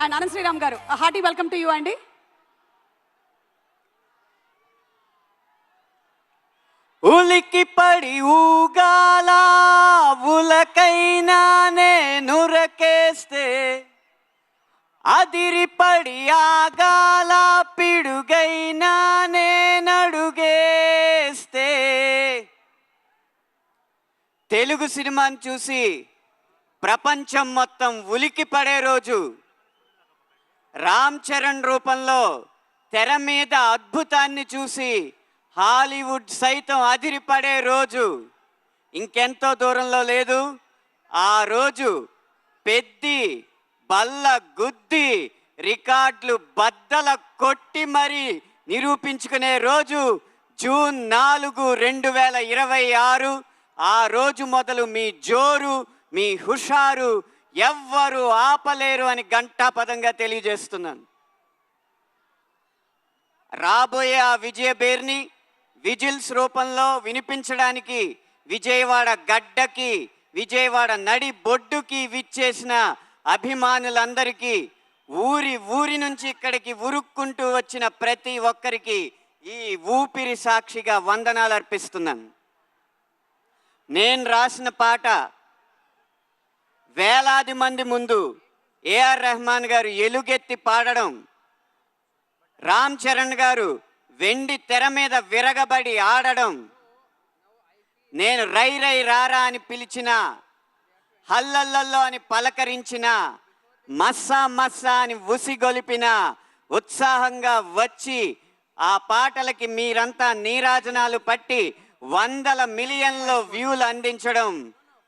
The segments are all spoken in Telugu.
అండ్ అనంత శ్రీరామ్ గారు, హార్టీ వెల్కమ్ టు యూ అండి. ఉలికి పడి ఊగాల ఉలకైనా నేనురకేస్తే, అదిరిపడి ఆగాల పిడుగైనా నేనడుగేస్తే, తెలుగు సినిమాని చూసి ప్రపంచం మొత్తం ఉలికి పడే రోజు, రామ్ చరణ్ రూపంలో తెర మీద అద్భుతాన్ని చూసి హాలీవుడ్ సైతం అదిరిపడే రోజు ఇంకెంతో దూరంలో లేదు. ఆ రోజు పెద్ది బల్ల గుద్ది రికార్డులు బద్దల కొట్టి మరి నిరూపించుకునే రోజు జూన్ 4, 2026. ఆ రోజు మొదలు మీ జోరు, మీ హుషారు ఎవ్వరు ఆపలేరు అని ఘంటాపదంగా తెలియజేస్తున్నాను. రాబోయే ఆ విజయ బేర్ని విజిల్స్ రూపంలో వినిపించడానికి విజయవాడ గడ్డకి, విజయవాడ నడి బొడ్డుకి విచ్చేసిన అభిమానులందరికీ, ఊరి నుంచి ఇక్కడికి ఉరుక్కుంటూ వచ్చిన ప్రతి ఒక్కరికి ఈ ఊపిరి సాక్షిగా వందనాలు అర్పిస్తున్నాను. నేను రాసిన పాట వేలాది మంది ముందు ఏఆర్ రెహమాన్ గారు ఎలుగెత్తి పాడడం, రామ్ చరణ్ గారు వెండి తెర మీద విరగబడి ఆడడం, నేను రై రై రారా అని పిలిచిన, హల్లల్లల్లో అని పలకరించిన, మస్సా మస్సా అని ఉసిగొలిపిన, ఉత్సాహంగా వచ్చి ఆ పాటలకి మీరంతా నీరాజనాలు పట్టి వందల మిలియన్ల వ్యూలు అందించడం,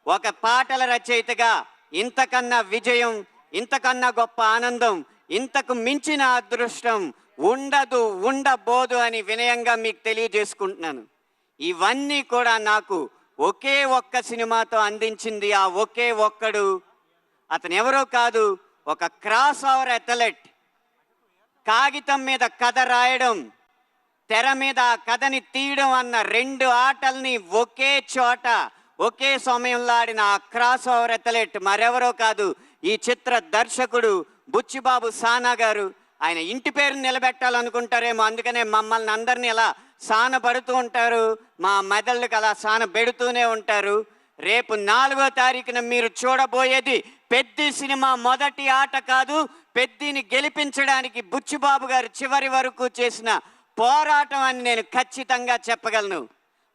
ఒక పాటల రచయితగా ఇంతకన్నా విజయం, ఇంతకన్నా గొప్ప ఆనందం, ఇంతకు మించిన అదృష్టం ఉండబోదు అని వినయంగా మీకు తెలియజేసుకుంటున్నాను. ఇవన్నీ కూడా నాకు ఒకే ఒక్క సినిమాతో అందించింది ఆ ఒకే ఒక్కడు. అతను ఎవరో కాదు, ఒక క్రాస్ ఓవర్ అథ్లెట్. కాగితం మీద కథ రాయడం, తెర మీద ఆ కథని తీయడం అన్న రెండు ఆటల్ని ఒకే చోట ఒకే సమయంలో ఆడిన ఆ క్రాస్ ఓవర్ అథ్లెట్ మరెవరో కాదు, ఈ చిత్ర దర్శకుడు బుచ్చిబాబు సానా గారు. ఆయన ఇంటి పేరు నిలబెట్టాలనుకుంటారేమో, అందుకనే మమ్మల్ని అందరినీ అలా సానబడుతూ ఉంటారు, మా మెదళ్ళకి అలా సానబెడుతూనే ఉంటారు. రేపు 4వ తారీఖున మీరు చూడబోయేది పెద్ది సినిమా మొదటి ఆట కాదు, పెద్దిని గెలిపించడానికి బుచ్చిబాబు గారు చివరి వరకు చేసిన పోరాటం అని నేను ఖచ్చితంగా చెప్పగలను.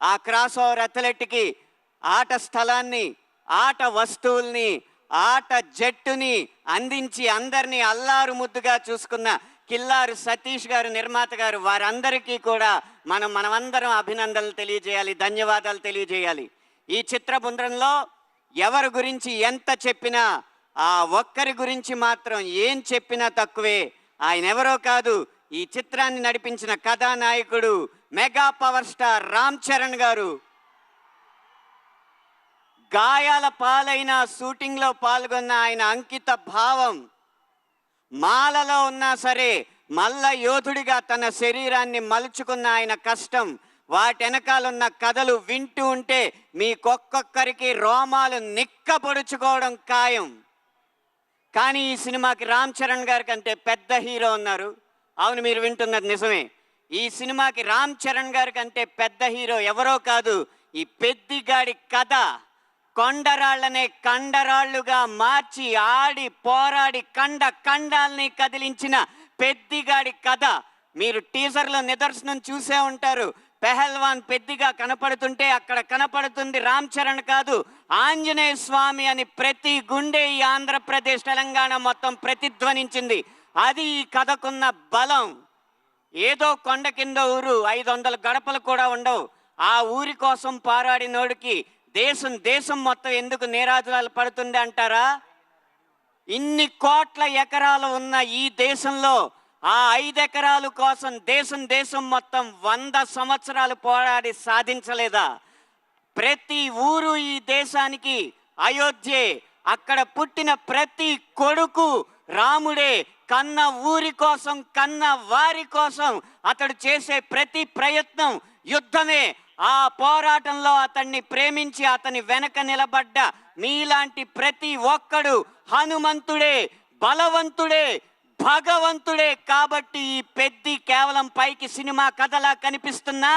ఆ క్రాస్ ఓవర్ అథ్లెట్కి ఆట స్థలాన్ని, ఆట వస్తువుల్ని, ఆట జట్టుని అందించి అందరినీ అల్లారు ముద్దుగా చూసుకున్న కిల్లారు సతీష్ గారు, నిర్మాత గారు, వారందరికీ కూడా మనమందరం అభినందనలు తెలియజేయాలి, ధన్యవాదాలు తెలియజేయాలి. ఈ చిత్ర బృందంలో ఎవరి గురించి ఎంత చెప్పినా, ఆ ఒక్కరి గురించి మాత్రం ఏం చెప్పినా తక్కువే. ఆయన ఎవరో కాదు, ఈ చిత్రాన్ని నడిపించిన కథానాయకుడు mega power star Ram Charan గారు. గాయాల పాలైన షూటింగ్లో పాల్గొన్న ఆయన అంకిత భావం, మాలలో ఉన్నా సరే మల్ల యోధుడిగా తన శరీరాన్ని మలుచుకున్న ఆయన కష్టం, వాటెనకాలన్న కథలు వింటూ ఉంటే మీకొక్కొక్కరికి రోమాలు నిక్కపొడుచుకోవడం ఖాయం. కానీ ఈ సినిమాకి రామ్ చరణ్ గారి కంటే పెద్ద హీరో ఉన్నారు. అవును, మీరు వింటున్నది నిజమే. ఈ సినిమాకి రామ్ చరణ్ గారి కంటే పెద్ద హీరో ఎవరో కాదు, ఈ పెద్దిగాడి కథ కొండరాళ్లనే కండరాళ్లుగా మార్చి ఆడి పోరాడి ఖండాల్ని కదిలించిన పెద్దిగాడి కథ. మీరు టీజర్లో నిదర్శనం చూసే ఉంటారు. పెహల్వాన్ పెద్దిగా కనపడుతుంటే అక్కడ కనపడుతుంది రామ్ చరణ్ కాదు, ఆంజనేయ స్వామి అని ప్రతి గుండె ఈ ఆంధ్రప్రదేశ్, తెలంగాణ మొత్తం ప్రతిధ్వనించింది. అది ఈ కథకున్న బలం. ఏదో కొండ కింద ఊరు, 500 గడపలు కూడా ఉండవు. ఆ ఊరి కోసం పోరాడినోడికి దేశం మొత్తం ఎందుకు నీరాజనాలు పడుతుంది అంటారా? ఇన్ని కోట్ల ఎకరాలు ఉన్న ఈ దేశంలో ఆ 5 ఎకరాల కోసం దేశం మొత్తం 100 సంవత్సరాలు పోరాడి సాధించలేదా? ప్రతి ఊరు ఈ దేశానికి అయోధ్యే. అక్కడ పుట్టిన ప్రతి కొడుకు రాముడే. కన్న ఊరి కోసం, కన్న వారి కోసం అతడు చేసే ప్రతి ప్రయత్నం యుద్ధమే. ఆ పోరాటంలో అతన్ని ప్రేమించి అతని వెనక నిలబడ్డ మీలాంటి ప్రతి ఒక్కడు హనుమంతుడే. బలవంతుడే, భగవంతుడే. కాబట్టి ఈ పెద్ది కేవలం పైకి సినిమా కథలా కనిపిస్తున్నా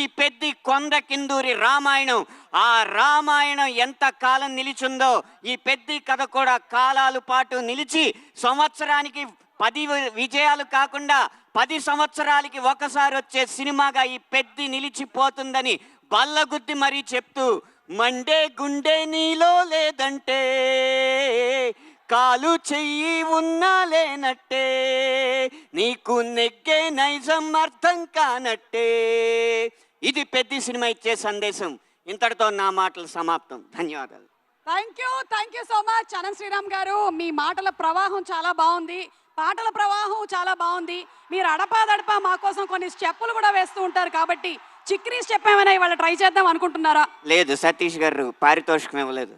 ఈ పెద్ది కొండ కిందూరి రామాయణం. ఆ రామాయణం ఎంత కాలం నిలిచిందో ఈ పెద్ది కథ కూడా కాలాల పాటు నిలిచి సంవత్సరానికి 10 విజయాలు కాకుండా 10 సంవత్సరాలకి ఒకసారి వచ్చే సినిమాగా ఈ పెద్ది నిలిచిపోతుందని బల్లగుద్ది మరీ చెప్తూ, మండే గుండె నీలో లేదంటే కాలు చెయ్యి ఉన్నా లేనట్టే, నీకు నెగ్గే నైజం అర్థం కానట్టే. ఇది పెద్ద సినిమా ఇచ్చే సందేశం. ఇంతటితో నా మాటలు సమాప్తం. ధన్యవాదాలు. Thank you so much Anant Sriram garu. మీ మాటల ప్రవాహం చాలా బాగుంది, పాటల ప్రవాహం చాలా బాగుంది. మీరు అడపాదడపా మా కోసం కొన్ని స్టెప్పులు కూడా వేస్తూ ఉంటారు. కాబట్టి చిక్రీ స్టెప్ ఏమైనా ఇవాళ ట్రై చేద్దాం అనుకుంటున్నారా? లేదు, సతీష్ గారు పారితోషికం ఇవ్వలేదు.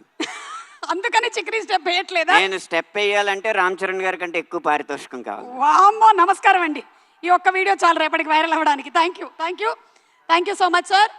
అందుకని చిక్రీ స్టెప్ వేయట్లేదా? నేను స్టెప్ వేయాలంటే రామ్ చరణ్ గారి కంటే ఎక్కువ పారితోషికం కావాలి. వామ్మో, నమస్కారం అండి. ఈ ఒక్క వీడియో చాలు రేపటికి వైరల్ అవ్వడానికి. Thank you so much sir.